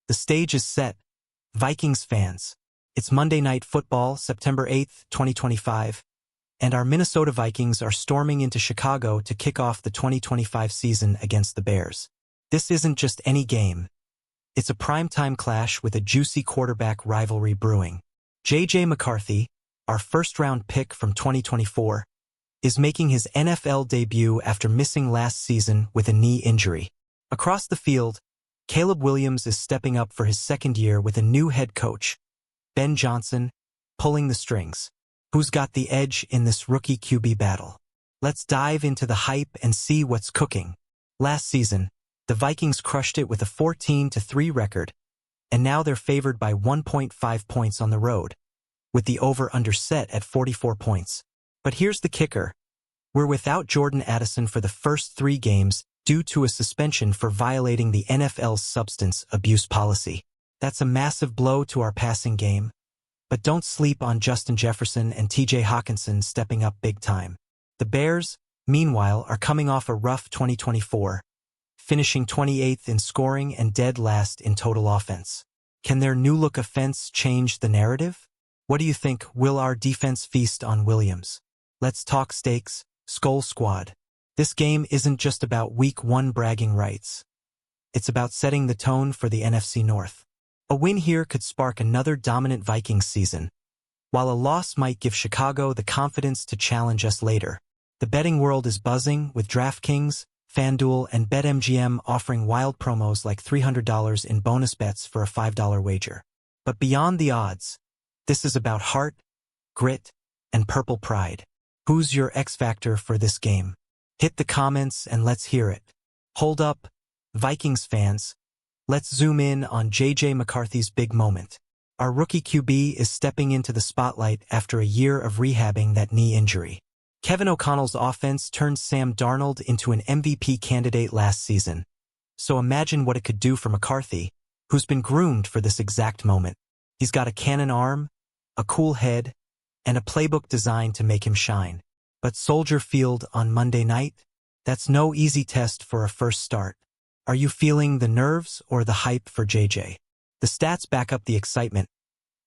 The stage is set. Vikings fans. It's Monday Night Football, September 8th, 2025, and our Minnesota Vikings are storming into Chicago to kick off the 2025 season against the Bears. This isn't just any game. It's a primetime clash with a juicy quarterback rivalry brewing. J.J. McCarthy, our first-round pick from 2024, is making his NFL debut after missing last season with a knee injury. Across the field, Caleb Williams is stepping up for his second year with a new head coach, Ben Johnson, pulling the strings. Who's got the edge in this rookie QB battle? Let's dive into the hype and see what's cooking. Last season, the Vikings crushed it with a 14-3 record, and now they're favored by 1.5 points on the road, with the over-under set at 44 points. But here's the kicker. We're without Jordan Addison for the first 3 games due to a suspension for violating the NFL's substance abuse policy. That's a massive blow to our passing game. But don't sleep on Justin Jefferson and TJ Hawkinson stepping up big time. The Bears, meanwhile, are coming off a rough 2024, finishing 28th in scoring and dead last in total offense. Can their new-look offense change the narrative? What do you think? Will our defense feast on Williams? Let's talk stakes, SKOL Squad. This game isn't just about Week 1 bragging rights. It's about setting the tone for the NFC North. A win here could spark another dominant Vikings season, while a loss might give Chicago the confidence to challenge us later. The betting world is buzzing, with DraftKings, FanDuel, and BetMGM offering wild promos like $300 in bonus bets for a $5 wager. But beyond the odds, this is about heart, grit, and purple pride. Who's your X factor for this game? Hit the comments and let's hear it. Hold up, Vikings fans. Let's zoom in on J.J. McCarthy's big moment. Our rookie QB is stepping into the spotlight after a year of rehabbing that knee injury. Kevin O'Connell's offense turned Sam Darnold into an MVP candidate last season. So imagine what it could do for McCarthy, who's been groomed for this exact moment. He's got a cannon arm, a cool head, and a playbook designed to make him shine. But Soldier Field on Monday night? That's no easy test for a first start. Are you feeling the nerves or the hype for JJ? The stats back up the excitement.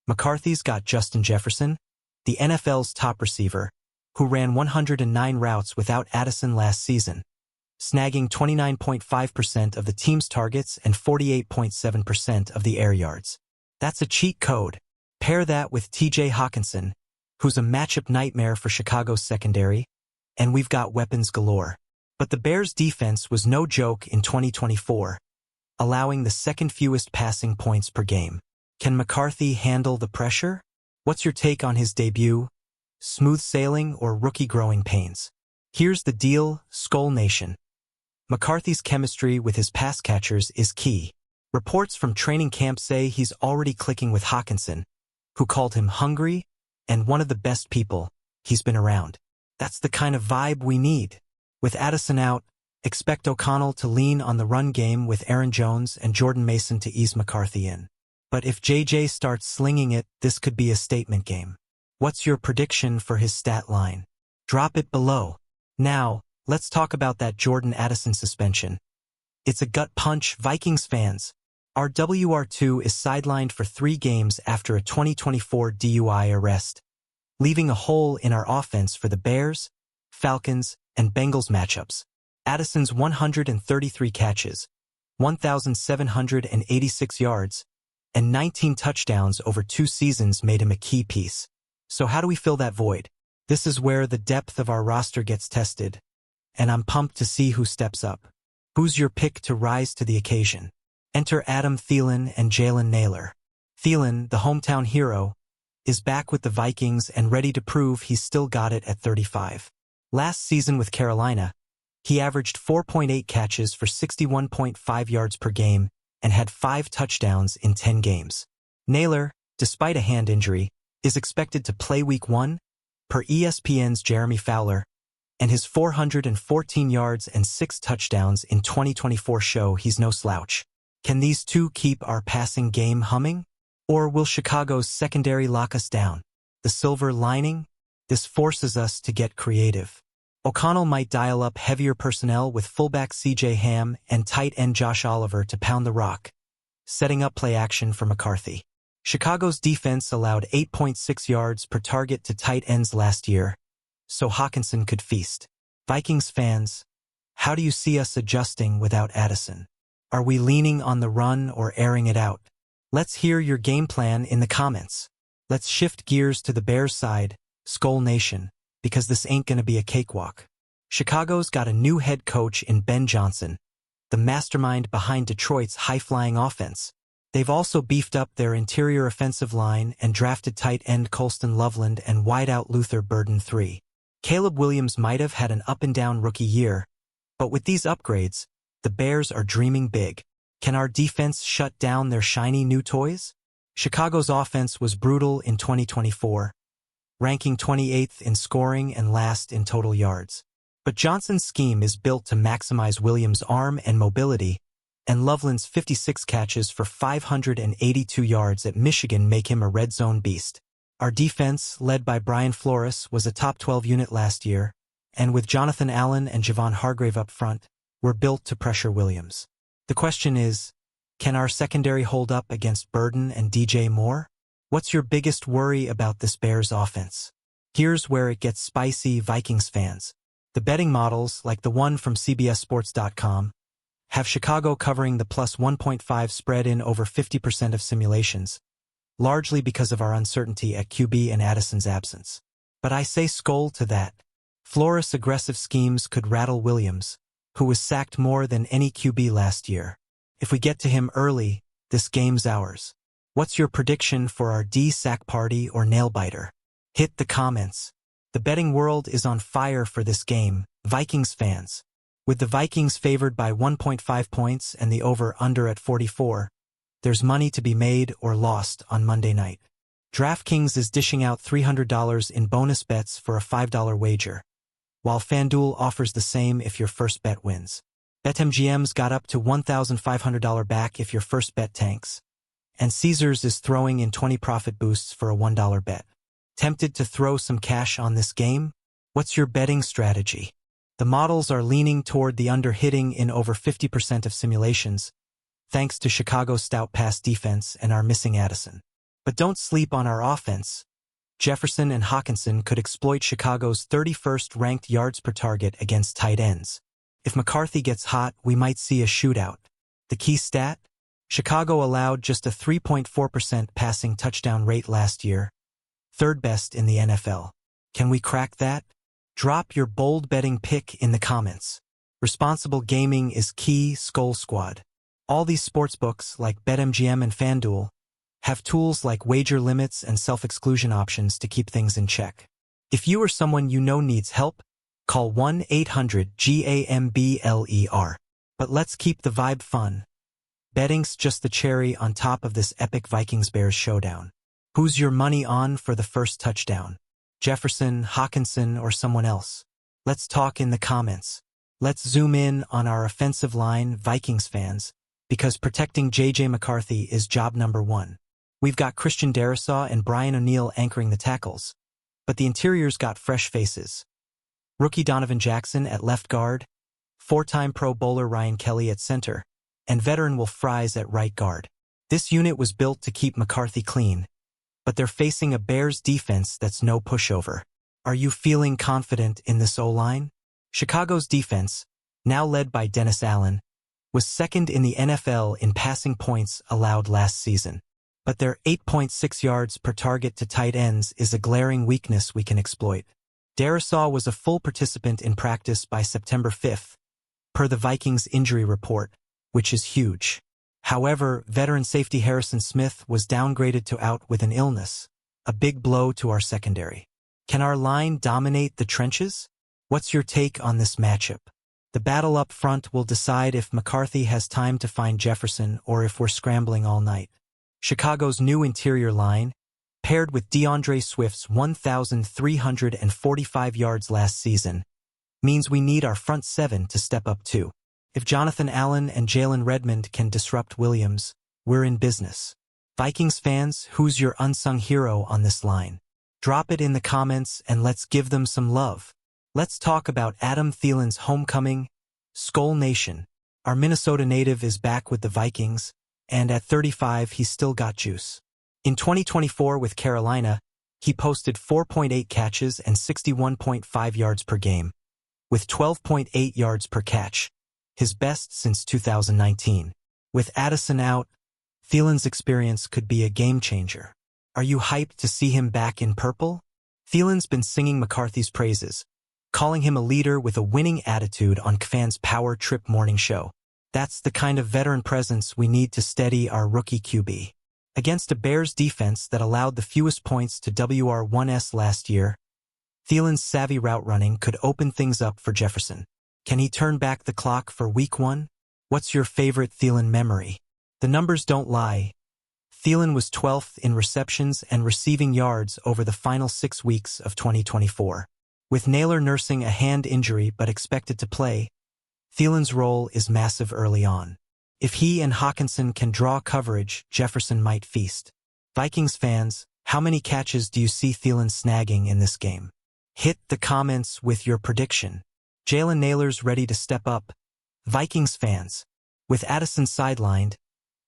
McCarthy's got Justin Jefferson, the NFL's top receiver, who ran 109 routes without Addison last season, snagging 29.5% of the team's targets and 48.7% of the air yards. That's a cheat code. Pair that with TJ Hawkinson, who's a matchup nightmare for Chicago's secondary, and we've got weapons galore. But the Bears' defense was no joke in 2024, allowing the second fewest passing points per game. Can McCarthy handle the pressure? What's your take on his debut? Smooth sailing or rookie growing pains? Here's the deal, SKOL Nation. McCarthy's chemistry with his pass catchers is key. Reports from training camp say he's already clicking with Hawkinson, who called him hungry and one of the best people he's been around. That's the kind of vibe we need. With Addison out, expect O'Connell to lean on the run game with Aaron Jones and Jordan Mason to ease McCarthy in. But if JJ starts slinging it, this could be a statement game. What's your prediction for his stat line? Drop it below. Now, let's talk about that Jordan Addison suspension. It's a gut punch, Vikings fans. Our WR2 is sidelined for 3 games after a 2024 DUI arrest, leaving a hole in our offense for the Bears, Falcons, and Bengals matchups. Addison's 133 catches, 1,786 yards, and 19 touchdowns over 2 seasons made him a key piece. So how do we fill that void? This is where the depth of our roster gets tested, and I'm pumped to see who steps up. Who's your pick to rise to the occasion? Enter Adam Thielen and Jalen Nailor. Thielen, the hometown hero, is back with the Vikings and ready to prove he's still got it at 35. Last season with Carolina, he averaged 4.8 catches for 61.5 yards per game and had 5 touchdowns in 10 games. Nailor, despite a hand injury, is expected to play Week 1, per ESPN's Jeremy Fowler, and his 414 yards and 6 touchdowns in 2024 show he's no slouch. Can these two keep our passing game humming? Or will Chicago's secondary lock us down? The silver lining? This forces us to get creative. O'Connell might dial up heavier personnel with fullback C.J. Ham and tight end Josh Oliver to pound the rock, setting up play action for McCarthy. Chicago's defense allowed 8.6 yards per target to tight ends last year, so Hockenson could feast. Vikings fans, how do you see us adjusting without Addison? Are we leaning on the run or airing it out? Let's hear your game plan in the comments. Let's shift gears to the Bears side, SKOL Nation, because this ain't gonna be a cakewalk. Chicago's got a new head coach in Ben Johnson, the mastermind behind Detroit's high-flying offense. They've also beefed up their interior offensive line and drafted tight end Colston Loveland and wideout Luther Burden III. Caleb Williams might have had an up-and-down rookie year, but with these upgrades, the Bears are dreaming big. Can our defense shut down their shiny new toys? Chicago's offense was brutal in 2024, ranking 28th in scoring and last in total yards. But Johnson's scheme is built to maximize Williams' arm and mobility, and Loveland's 56 catches for 582 yards at Michigan make him a red zone beast. Our defense, led by Brian Flores, was a top 12 unit last year, and with Jonathan Allen and Javon Hargrave up front, we're built to pressure Williams. The question is, can our secondary hold up against Burden and DJ Moore? What's your biggest worry about this Bears offense? Here's where it gets spicy, Vikings fans. The betting models, like the one from CBSSports.com, have Chicago covering the plus 1.5 spread in over 50% of simulations, largely because of our uncertainty at QB and Addison's absence. But I say SKOL to that. Flores' aggressive schemes could rattle Williams, who was sacked more than any QB last year. If we get to him early, this game's ours. What's your prediction for our D-sack party or nail-biter? Hit the comments. The betting world is on fire for this game, Vikings fans. With the Vikings favored by 1.5 points and the over-under at 44, there's money to be made or lost on Monday night. DraftKings is dishing out $300 in bonus bets for a $5 wager, while FanDuel offers the same if your first bet wins. BetMGM's got up to $1,500 back if your first bet tanks, and Caesars is throwing in 20 profit boosts for a $1 bet. Tempted to throw some cash on this game? What's your betting strategy? The models are leaning toward the under hitting in over 50% of simulations, thanks to Chicago's stout pass defense and our missing Addison. But don't sleep on our offense. Jefferson and Hockenson could exploit Chicago's 31st ranked yards per target against tight ends. If McCarthy gets hot, we might see a shootout. The key stat? Chicago allowed just a 3.4% passing touchdown rate last year, third best in the NFL. Can we crack that? Drop your bold betting pick in the comments. Responsible gaming is key, SKOL Squad. All these sportsbooks, like BetMGM and FanDuel, have tools like wager limits and self-exclusion options to keep things in check. If you or someone you know needs help, call 1-800-GAMBLER. But let's keep the vibe fun. Betting's just the cherry on top of this epic Vikings-Bears showdown. Who's your money on for the first touchdown? Jefferson, Hockenson, or someone else? Let's talk in the comments. Let's zoom in on our offensive line, Vikings fans, because protecting J.J. McCarthy is job number one. We've got Christian Darrisaw and Brian O'Neill anchoring the tackles, but the interior's got fresh faces. Rookie Donovan Jackson at left guard, four-time Pro Bowler Ryan Kelly at center, and veteran Wolf Fries at right guard. This unit was built to keep McCarthy clean, but they're facing a Bears defense that's no pushover. Are you feeling confident in this O-line? Chicago's defense, now led by Dennis Allen, was second in the NFL in passing points allowed last season. But their 8.6 yards per target to tight ends is a glaring weakness we can exploit. Darrisaw was a full participant in practice by September 5th, per the Vikings injury report, which is huge. However, veteran safety Harrison Smith was downgraded to out with an illness, a big blow to our secondary. Can our line dominate the trenches? What's your take on this matchup? The battle up front will decide if McCarthy has time to find Jefferson or if we're scrambling all night. Chicago's new interior line, paired with DeAndre Swift's 1,345 yards last season, means we need our front seven to step up too. If Jonathan Allen and Jalen Redmond can disrupt Williams, we're in business. Vikings fans, who's your unsung hero on this line? Drop it in the comments and let's give them some love. Let's talk about Adam Thielen's homecoming, SKOL Nation. Our Minnesota native is back with the Vikings, and at 35 he's still got juice. In 2024 with Carolina, he posted 4.8 catches and 61.5 yards per game, with 12.8 yards per catch, his best since 2019. With Addison out, Thielen's experience could be a game-changer. Are you hyped to see him back in purple? Thielen's been singing McCarthy's praises, calling him a leader with a winning attitude on KFan's Power Trip morning show. That's the kind of veteran presence we need to steady our rookie QB. Against a Bears defense that allowed the fewest points to WR1S last year, Thielen's savvy route running could open things up for Jefferson. Can he turn back the clock for Week 1? What's your favorite Thielen memory? The numbers don't lie. Thielen was 12th in receptions and receiving yards over the final 6 weeks of 2024. With Naylor nursing a hand injury but expected to play, Thielen's role is massive early on. If he and Hawkinson can draw coverage, Jefferson might feast. Vikings fans, how many catches do you see Thielen snagging in this game? Hit the comments with your prediction. Jalen Naylor's ready to step up. Vikings fans, with Addison sidelined,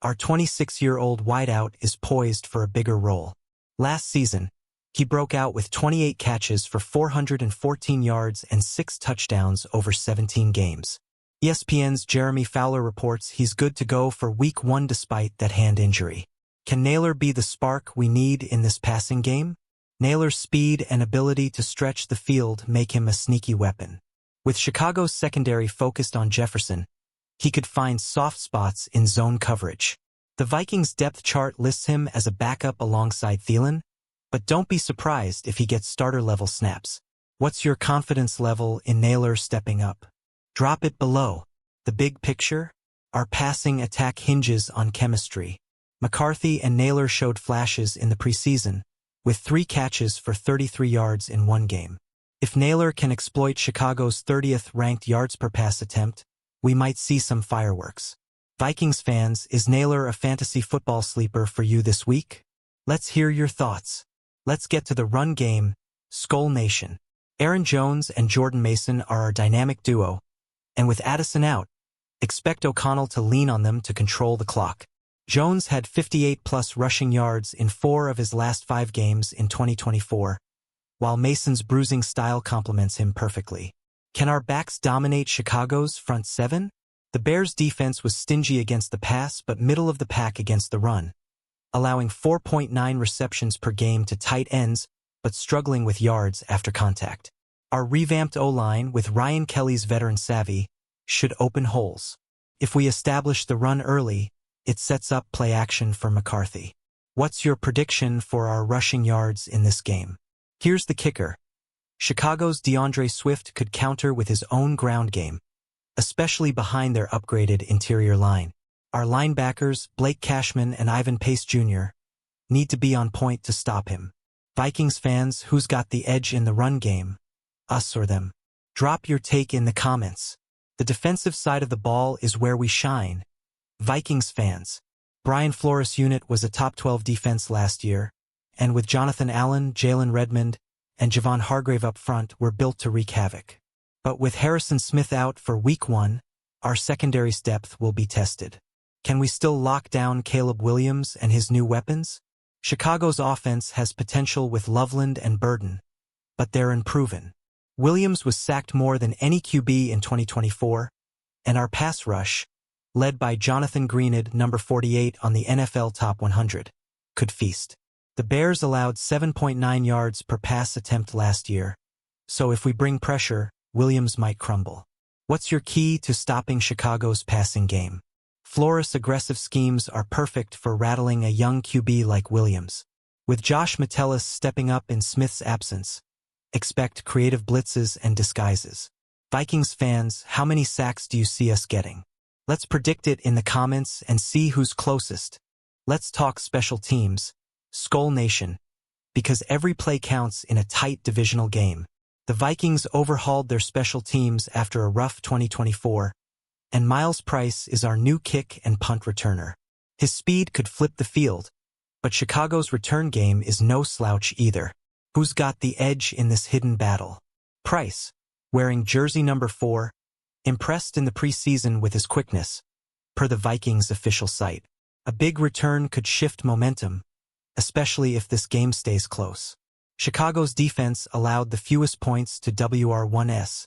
our 26-year-old wideout is poised for a bigger role. Last season, he broke out with 28 catches for 414 yards and 6 touchdowns over 17 games. ESPN's Jeremy Fowler reports he's good to go for Week 1 despite that hand injury. Can Naylor be the spark we need in this passing game? Naylor's speed and ability to stretch the field make him a sneaky weapon. With Chicago's secondary focused on Jefferson, he could find soft spots in zone coverage. The Vikings' depth chart lists him as a backup alongside Thielen, but don't be surprised if he gets starter-level snaps. What's your confidence level in Naylor stepping up? Drop it below. The big picture? Our passing attack hinges on chemistry. McCarthy and Naylor showed flashes in the preseason, with 3 catches for 33 yards in one game. If Naylor can exploit Chicago's 30th-ranked yards per pass attempt, we might see some fireworks. Vikings fans, is Naylor a fantasy football sleeper for you this week? Let's hear your thoughts. Let's get to the run game, SKOL Nation. Aaron Jones and Jordan Mason are our dynamic duo, and with Addison out, expect O'Connell to lean on them to control the clock. Jones had 58-plus rushing yards in 4 of his last 5 games in 2024, while Mason's bruising style complements him perfectly. Can our backs dominate Chicago's front 7? The Bears' defense was stingy against the pass but middle of the pack against the run, allowing 4.9 receptions per game to tight ends but struggling with yards after contact. Our revamped O-line, with Ryan Kelly's veteran savvy, should open holes. If we establish the run early, it sets up play action for McCarthy. What's your prediction for our rushing yards in this game? Here's the kicker. Chicago's DeAndre Swift could counter with his own ground game, especially behind their upgraded interior line. Our linebackers, Blake Cashman and Ivan Pace Jr., need to be on point to stop him. Vikings fans, who's got the edge in the run game? Us or them? Drop your take in the comments. The defensive side of the ball is where we shine. Vikings fans, Brian Flores' unit was a top 12 defense last year, and with Jonathan Allen, Jalen Redmond, and Javon Hargrave up front, we're built to wreak havoc. But with Harrison Smith out for Week 1, our secondary's depth will be tested. Can we still lock down Caleb Williams and his new weapons? Chicago's offense has potential with Loveland and Burden, but they're unproven. Williams was sacked more than any QB in 2024, and our pass rush, led by Jonathan Greenid, number 48 on the NFL Top 100, could feast. The Bears allowed 7.9 yards per pass attempt last year, so if we bring pressure, Williams might crumble. What's your key to stopping Chicago's passing game? Flores' aggressive schemes are perfect for rattling a young QB like Williams. With Josh Metellus stepping up in Smith's absence, expect creative blitzes and disguises. Vikings fans, how many sacks do you see us getting? Let's predict it in the comments and see who's closest. Let's talk special teams, SKOL Nation, because every play counts in a tight divisional game. The Vikings overhauled their special teams after a rough 2024, and Miles Price is our new kick and punt returner. His speed could flip the field, but Chicago's return game is no slouch either. Who's got the edge in this hidden battle? Price, wearing jersey number 4, impressed in the preseason with his quickness, per the Vikings' official site. A big return could shift momentum, especially if this game stays close. Chicago's defense allowed the fewest points to WR1s,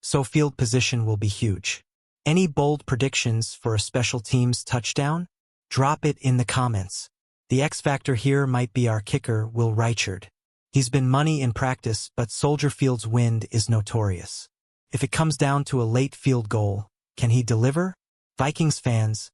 so field position will be huge. Any bold predictions for a special teams touchdown? Drop it in the comments. The X factor here might be our kicker, Will Reichard. He's been money in practice, but Soldier Field's wind is notorious. If it comes down to a late field goal, can he deliver? Vikings fans,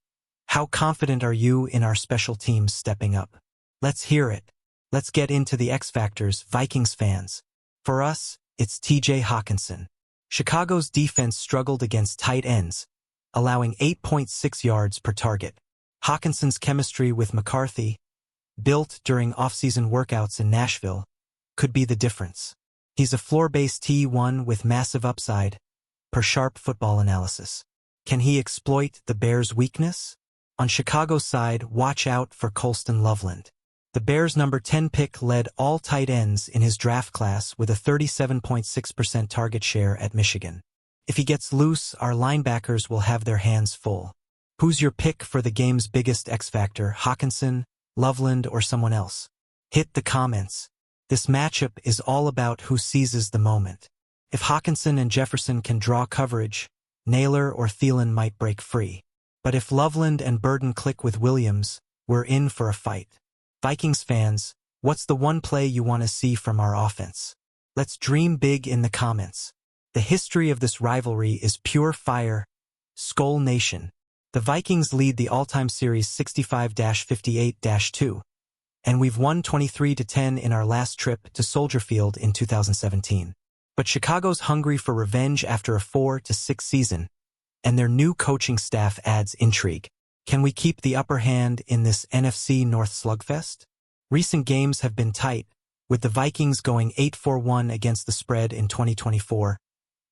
how confident are you in our special teams stepping up? Let's hear it. Let's get into the X factors, Vikings fans. For us, it's TJ Hockenson. Chicago's defense struggled against tight ends, allowing 8.6 yards per target. Hockenson's chemistry with McCarthy, built during off-season workouts in Nashville, could be the difference. He's a floor-based T1 with massive upside, per Sharp Football Analysis. Can he exploit the Bears' weakness? On Chicago's side, watch out for Colston Loveland. The Bears' number 10 pick led all tight ends in his draft class with a 37.6% target share at Michigan. If he gets loose, our linebackers will have their hands full. Who's your pick for the game's biggest X factor, Hockenson, Loveland, or someone else? Hit the comments. This matchup is all about who seizes the moment. If Hockenson and Jefferson can draw coverage, Naylor or Thielen might break free. But if Loveland and Burden click with Williams, we're in for a fight. Vikings fans, what's the one play you want to see from our offense? Let's dream big in the comments. The history of this rivalry is pure fire. SKOL Nation. The Vikings lead the all-time series 65-58-2, and we've won 23-10 in our last trip to Soldier Field in 2017. But Chicago's hungry for revenge after a 4-6 season, and their new coaching staff adds intrigue. Can we keep the upper hand in this NFC North slugfest? Recent games have been tight, with the Vikings going 8-4-1 against the spread in 2024,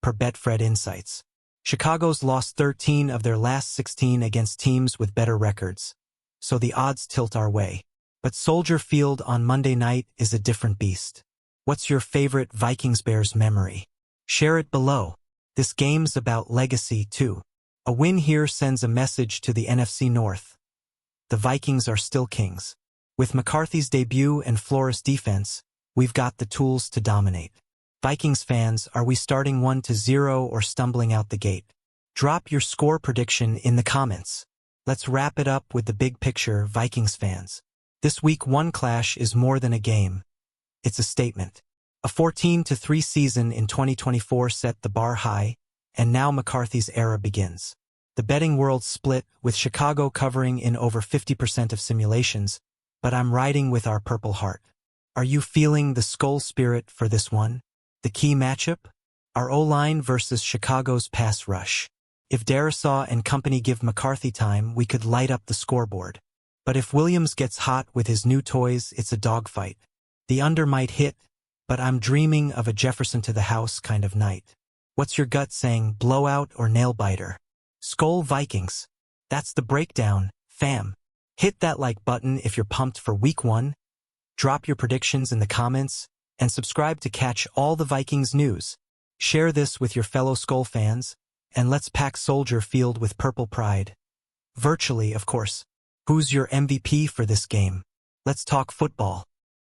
per Betfred Insights. Chicago's lost 13 of their last 16 against teams with better records, so the odds tilt our way. But Soldier Field on Monday night is a different beast. What's your favorite Vikings-Bears memory? Share it below. This game's about legacy, too. A win here sends a message to the NFC North. The Vikings are still kings. With McCarthy's debut and Flores' defense, we've got the tools to dominate. Vikings fans, are we starting 1-0 or stumbling out the gate? Drop your score prediction in the comments. Let's wrap it up with the big picture, Vikings fans. This Week 1 clash is more than a game. It's a statement. A 14-3 season in 2024 set the bar high, and now McCarthy's era begins. The betting world split, with Chicago covering in over 50% of simulations, but I'm riding with our Purple Heart. Are you feeling the SKOL spirit for this one? The key matchup? Our O-line versus Chicago's pass rush. If Darisaw and company give McCarthy time, we could light up the scoreboard. But if Williams gets hot with his new toys, it's a dogfight. The under might hit, but I'm dreaming of a Jefferson to the house kind of night. What's your gut saying, blowout or nail-biter? SKOL Vikings. That's the breakdown, fam. Hit that like button if you're pumped for Week 1. Drop your predictions in the comments, and subscribe to catch all the Vikings news. Share this with your fellow SKOL fans, and let's pack Soldier Field with purple pride. Virtually, of course. Who's your MVP for this game? Let's talk football.